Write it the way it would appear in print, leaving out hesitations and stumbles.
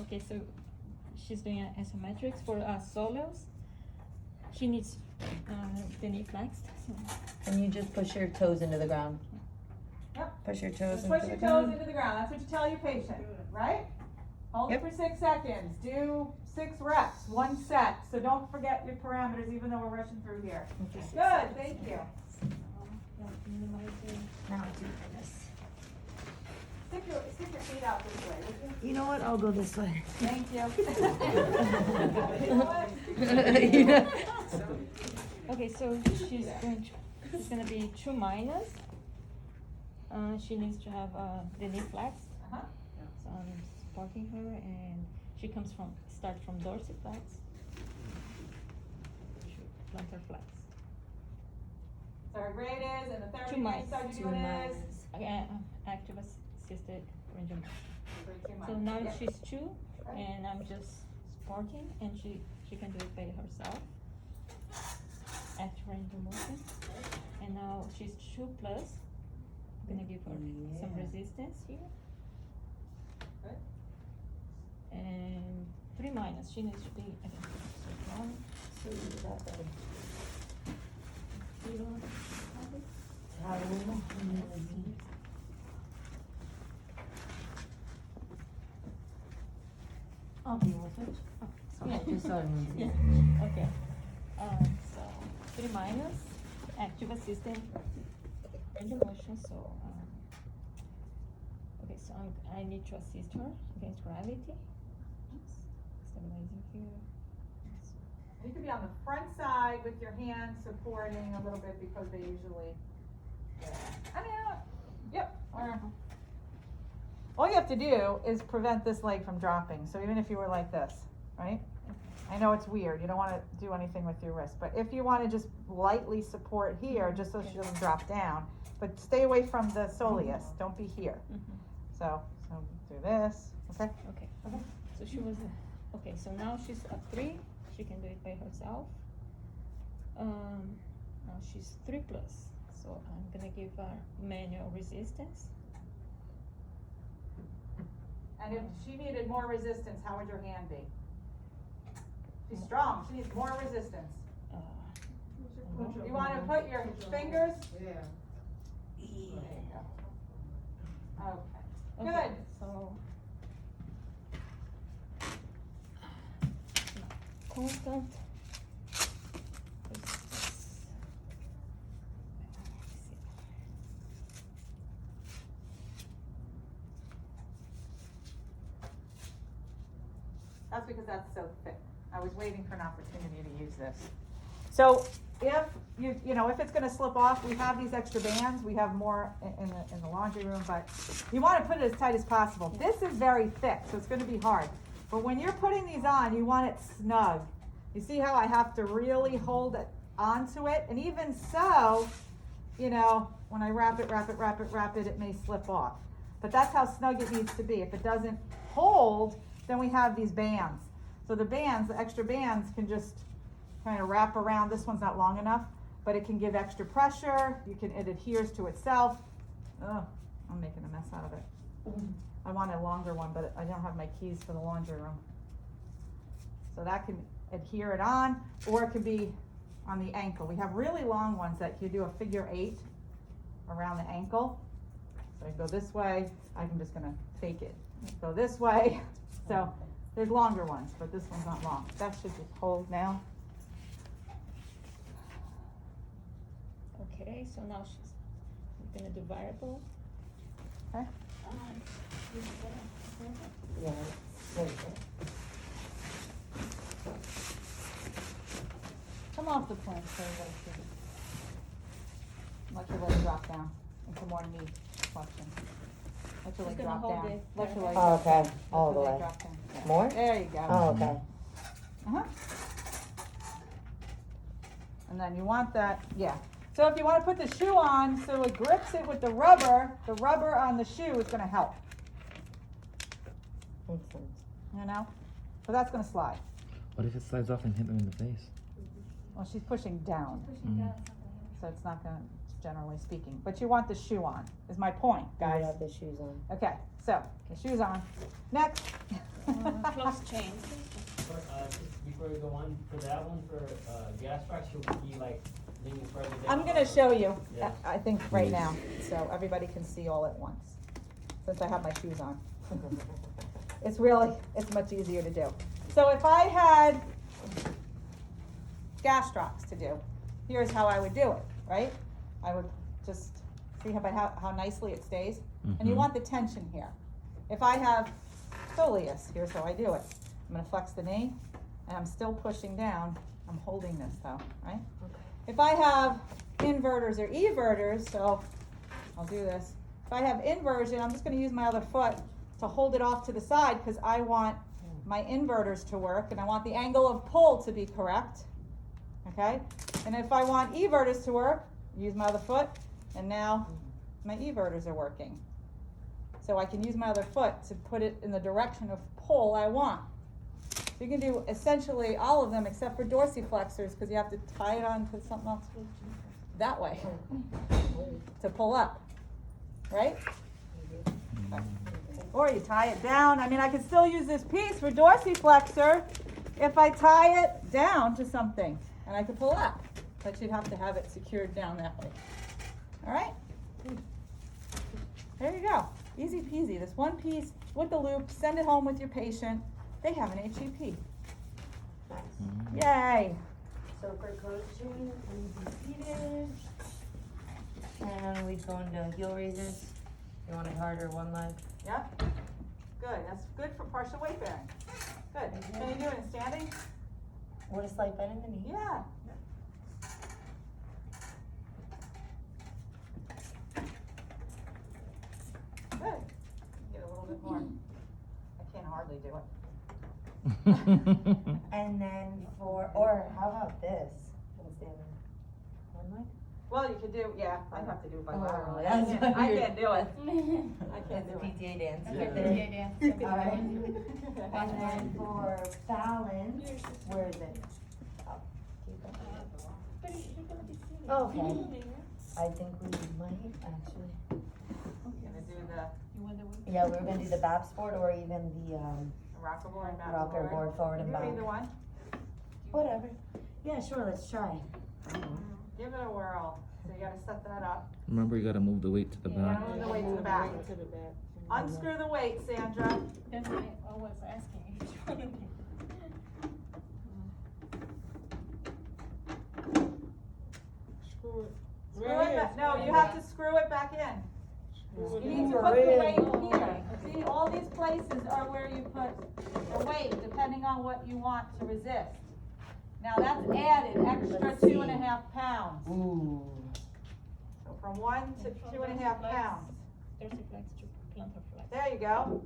Okay, so she's doing isometrics for Soleus. She needs the knee flexed. So. And you just push your toes into the ground. Yep. Push your toes Just into push the your ground. toes into the ground. That's what you tell your patient, right? Hold Yep. it for 6 seconds. Do 6 reps, 1 set. So don't forget your parameters, even though we're rushing through here. Okay. Good, thank you. Now do this. Stick your feet out this way, would you? You know what? I'll go this way. Thank you. You know? Okay, so she's gonna be 2 minus. She needs to have the knee flexed. Uh-huh. So I'm supporting her, and she starts from dorsiflex to plantar flex. So her grade is, and the therapy 2 minus. exercise you're doing is? Active assisted range of motion. Grade 2 So minus. now Yep. she's 2, Right. and I'm just supporting, and she can do it by herself. Active range of motion. And now she's 2 plus. I'm gonna give her some Yeah. resistance here. Good. And 3 minus. She needs to be, I think, one. So you got that. You don't have it? I'll deal with it. Oh, Yeah, just so everyone's yeah. Okay. So 3 minus active assistant range of motion. So okay, so I need to assist her against gravity. Stabilizing here. You could be on the front side with your hands supporting a little bit because they usually, I mean, yep. All you have to do is prevent this leg from dropping. So even if you were like this, right? I know it's weird. You don't want to do anything with your wrist, but if you want to just lightly support here, just so she doesn't drop down, but stay away from the soleus. Don't be here. So do this, okay? Okay. So she was okay. So now she's at 3. She can do it by herself. Now she's 3 plus. So I'm gonna give her manual resistance. And if she needed more resistance, how would your hand be? She's strong. She needs more resistance. You want to put your fingers? Yeah. Okay. Good. So constant. That's because that's so thick. I was waiting for an opportunity to use this. So if if it's gonna slip off, we have these extra bands. We have more in the laundry room, but you want to put it as tight as possible. This is very thick, so it's gonna be hard. But when you're putting these on, you want it snug. You see how I have to really hold it onto it? And even so, when I wrap it, it may slip off. But that's how snug it needs to be. If it doesn't hold, then we have these bands. So the extra bands can just kind of wrap around. This one's not long enough, but it can give extra pressure. It adheres to itself. Oh, I'm making a mess out of it. I want a longer one, but I don't have my keys for the laundry room. So that can adhere it on, or it can be on the ankle. We have really long ones that you do a figure 8 around the ankle. So I go this way. I'm just gonna fake it. Go this way. So there's longer ones, but this one's not long. That should just hold now. Okay, so now she's gonna do variable. Okay. Yeah. Come off the plank so everybody sees it. Let your leg drop down into more knee flexion. Let your leg Just gonna drop hold down. it. Let your leg Oh, drop down. okay. All Let the your leg way. drop down. Yeah. More? There you go. Oh, okay. Uh-huh. And then you want that, yeah. So if you want to put the shoe on so it grips it with the rubber on the shoe is going to help, Makes sense. So that's going to slide. What if it slides off and hit them in the face? Well, she's pushing down, so it's not going to, generally speaking. But you want the shoe on, is my point, I guys. have the shoes on. Okay, so the shoe's on. Next. Close Okay. Just before we go on, for that one, for gas trucks, should we be like leaning further down? I'm gonna show you, Yeah. I think right now, so everybody can see all at once, since I have my shoes on. It's much easier to do. So if I had gas strokes to do, here's how I would do it, right? I would just see how nicely it stays, and you Mhm. want the tension here. If I have Soleus, here's how I do it. I'm gonna flex the knee, and I'm still pushing down. I'm holding this though, right? If I have inverters or everters, so I'll do this. If I have inversion, I'm just gonna use my other foot to hold it off to the side because I want my inverters to work and I want the angle of pull to be correct, okay? And if I want everters to work, use my other foot, and now my everters are working. So I can use my other foot to put it in the direction of pull I want. So you can do essentially all of them except for dorsiflexors because you have to tie it on to something else that way to pull up, right? Okay. Or you tie it down. I mean, I can still use this piece for dorsiflexor if I tie it down to something and I can pull up, but you'd have to have it secured down that way. All right? There you go. Easy peasy. This one piece with the loop, send it home with your patient. They have an HEP. Yay. So for coaching, we'd be seated. And we'd go into heel raises. You want it harder, one leg. Yep. Good. That's good for partial weight bearing. Good. Can you do it in standing? What a slight bend in the knee. Yeah. Good. Get a little bit more. I can hardly do it. And then or how about this? One leg? Well, you could do, yeah, I'd have to do it bilaterally. Oh, that's what I you're- can't do it. I It's can't a do it. PTA dance. Okay, right there. yeah, yeah. All right. And then for balance, where is it? Oh, keep it. But you're gonna be sitting. Okay. I think we might actually. Gonna do the You want the one? Yeah, we were gonna do the BAP sport or even the rocker board and back rocker board forward and You back. either one. Whatever. Yeah, sure. Let's try. Give it a whirl. So you gotta set that up. Remember, you gotta move the weight to the You back. gotta move the weight to the back. Unscrew the weight, Sandra. That's why I was asking if you wanted it. Screw it back. No, you have to screw it back in. You need to put the weight here. See, all these places are where you put the weight, depending on what you want to resist. Now that's added extra 2.5 pounds. Ooh. So from 1 to 2.5 pounds. There's a flex to plantar flex. There you go.